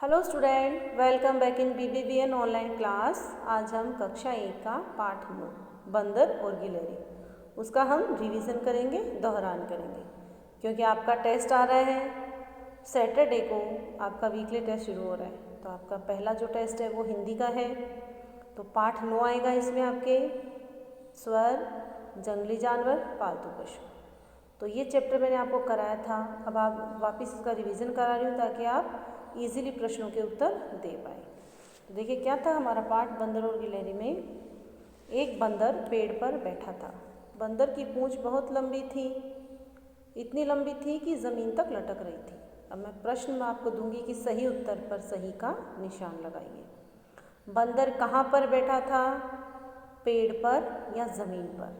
Hello student, welcome back in BBVN online class. आज हम कक्षा 1 का पाठ 9 बंदर और गिलहरी उसका हम रिवीजन करेंगे, दोहरान करेंगे, क्योंकि आपका टेस्ट आ रहा है सैटरडे को। आपका वीकली टेस्ट शुरू हो रहा है, तो आपका पहला जो टेस्ट है वो हिंदी का है। तो पाठ 9 आएगा, इसमें आपके स्वर, जंगली जानवर, पालतू पशु। तो ये चैप्टर मैंने आपको कराया था, अब आप वापस इसका रिवीजन करा रही हूँ ताकि आप इजीली प्रश्नों के उत्तर दे पाए। तो देखिए क्या था हमारा पाठ बंदर और गिलहरी में। एक बंदर पेड़ पर बैठा था। बंदर की पूंछ बहुत लंबी थी, इतनी लंबी थी कि ज़मीन तक लटक रही थी। अब मैं प्रश्न में आपको दूंगी कि सही उत्तर पर सही का निशान लगाइए। बंदर कहाँ पर बैठा था, पेड़ पर या ज़मीन पर?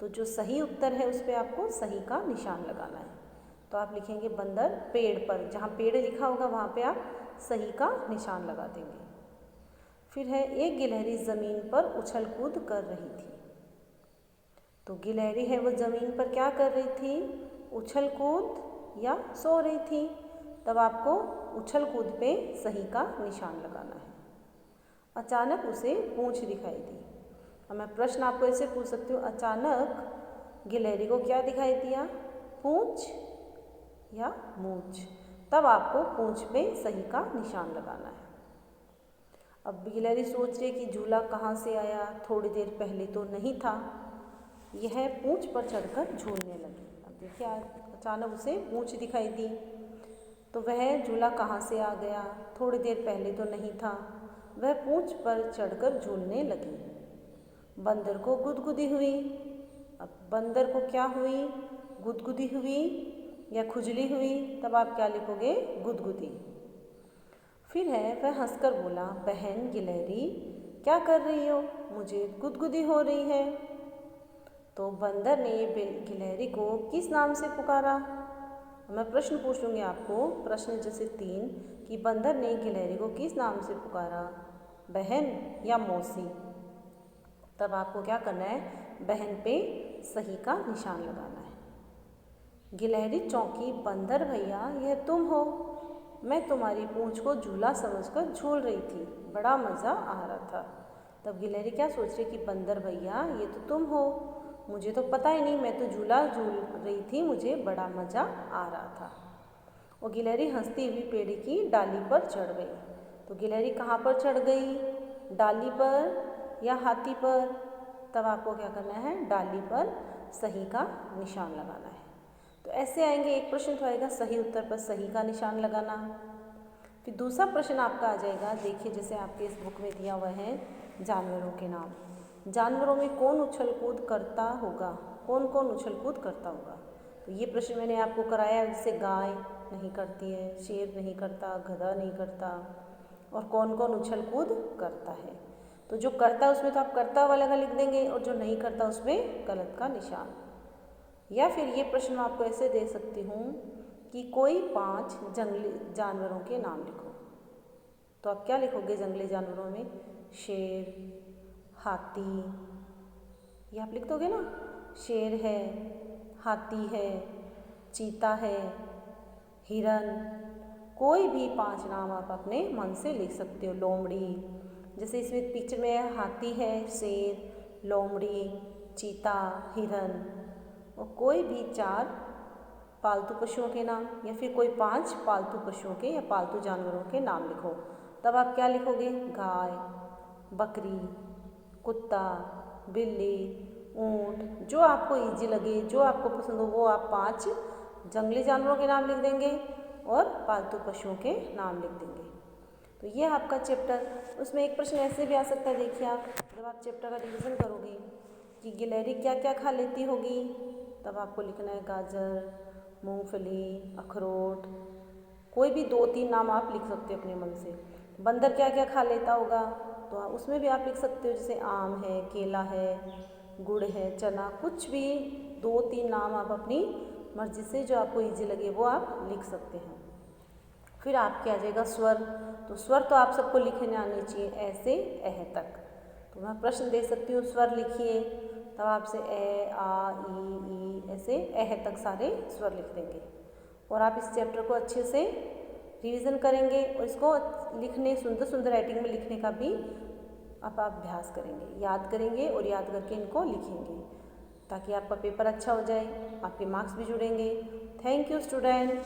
तो जो सही उत्तर है उस पर आपको सही का निशान लगाना है। तो आप लिखेंगे बंदर पेड़ पर, जहाँ पेड़ लिखा होगा वहाँ पे आप सही का निशान लगा देंगे। फिर है एक गिलहरी ज़मीन पर उछल कूद कर रही थी। तो गिलहरी है वो ज़मीन पर क्या कर रही थी, उछल कूद या सो रही थी। तब आपको उछल कूद पे सही का निशान लगाना है। अचानक उसे पूंछ दिखाई दी। अब मैं प्रश्न आपको ऐसे पूछ सकती हूँ, अचानक गिलहरी को क्या दिखाई दिया, पूंछ या मूंछ? तब आपको पूंछ पे सही का निशान लगाना है। अब गिलहरी सोच रही कि झूला कहाँ से आया, थोड़ी देर पहले तो नहीं था। यह पूंछ पर चढ़कर झूलने लगी। अब देखिए अचानक उसे पूंछ दिखाई दी, तो वह झूला कहाँ से आ गया, थोड़ी देर पहले तो नहीं था। वह पूंछ पर चढ़कर झूलने लगी। बंदर को गुदगुदी हुई। अब बंदर को क्या हुई, गुदगुदी हुई या खुजली हुई? तब आप क्या लिखोगे, गुदगुदी। फिर है वह हंसकर बोला, बहन गिलहरी क्या कर रही हो, मुझे गुदगुदी हो रही है। तो बंदर ने गिलहरी को किस नाम से पुकारा? मैं प्रश्न पूछूंगी आपको, प्रश्न जैसे 3 कि बंदर ने गिलहरी को किस नाम से पुकारा, बहन या मौसी? तब आपको क्या करना है, बहन पे सही का निशान लगाना है। गिलहरी चौंकी, बंदर भैया यह तुम हो, मैं तुम्हारी पूंछ को झूला समझकर झूल रही थी, बड़ा मज़ा आ रहा था। तब गिलहरी क्या सोच रही कि बंदर भैया ये तो तुम हो, मुझे तो पता ही नहीं, मैं तो झूला झूल रही थी, मुझे बड़ा मज़ा आ रहा था। और गिलहरी हंसती हुई पेड़ की डाली पर चढ़ गई। तो गिलहरी कहाँ पर चढ़ गई, डाली पर या हाथी पर? तब आपको क्या करना है, डाली पर सही का निशान लगाना है। तो ऐसे आएंगे, एक प्रश्न तो आएगा सही उत्तर पर सही का निशान लगाना। फिर दूसरा प्रश्न आपका आ जाएगा, देखिए जैसे आपके इस बुक में दिया हुआ है जानवरों के नाम। जानवरों में कौन उछल कूद करता होगा, कौन कौन उछल कूद करता होगा? तो ये प्रश्न मैंने आपको कराया, जैसे गाय नहीं करती है, शेर नहीं करता, गधा नहीं करता, और कौन कौन उछल कूद करता है। तो जो करता है उसमें तो आप करता वाला का लिख देंगे, और जो नहीं करता उसमें गलत का निशान। या फिर ये प्रश्न मैं आपको ऐसे दे सकती हूँ कि कोई 5 जंगली जानवरों के नाम लिखो। तो आप क्या लिखोगे जंगली जानवरों में, शेर, हाथी, ये आप लिख दोगे ना, शेर है, हाथी है, चीता है, हिरन, कोई भी 5 नाम आप अपने मन से लिख सकते हो। लोमड़ी, जैसे इसमें पिक्चर में हाथी है, शेर, लोमड़ी, चीता, हिरन, और कोई भी 4 पालतू पशुओं के नाम, या फिर कोई 5 पालतू पशुओं के या पालतू जानवरों के नाम लिखो। तब आप क्या लिखोगे, गाय, बकरी, कुत्ता, बिल्ली, ऊँट, जो आपको इजी लगे, जो आपको पसंद हो वो आप 5 जंगली जानवरों के नाम लिख देंगे और पालतू पशुओं के नाम लिख देंगे। तो ये आपका चैप्टर। उसमें एक प्रश्न ऐसे भी आ सकता है, देखिए आप जब आप चैप्टर का रिवीजन करोगे कि गिलहरी क्या क्या खा लेती होगी, तब आपको लिखना है गाजर, मूंगफली, अखरोट, कोई भी 2-3 नाम आप लिख सकते हो अपने मन से। बंदर क्या क्या खा लेता होगा, तो उसमें भी आप लिख सकते हो, जैसे आम है, केला है, गुड़ है, चना, कुछ भी 2-3 नाम आप अपनी मर्जी से जो आपको इजी लगे वो आप लिख सकते हैं। फिर आपके आ जाएगा स्वर। तो स्वर तो आप सबको लिखने आने चाहिए, ऐसे एह तक। तो मैं प्रश्न दे सकती हूँ, स्वर लिखिए, तब आपसे ए, आ, ई, ऐसे एह तक सारे स्वर लिख देंगे। और आप इस चैप्टर को अच्छे से रिवीजन करेंगे और इसको लिखने सुंदर सुंदर राइटिंग में लिखने का भी आप अभ्यास करेंगे, याद करेंगे और याद करके इनको लिखेंगे ताकि आपका पेपर अच्छा हो जाए, आपके मार्क्स भी जुड़ेंगे। Thank you student.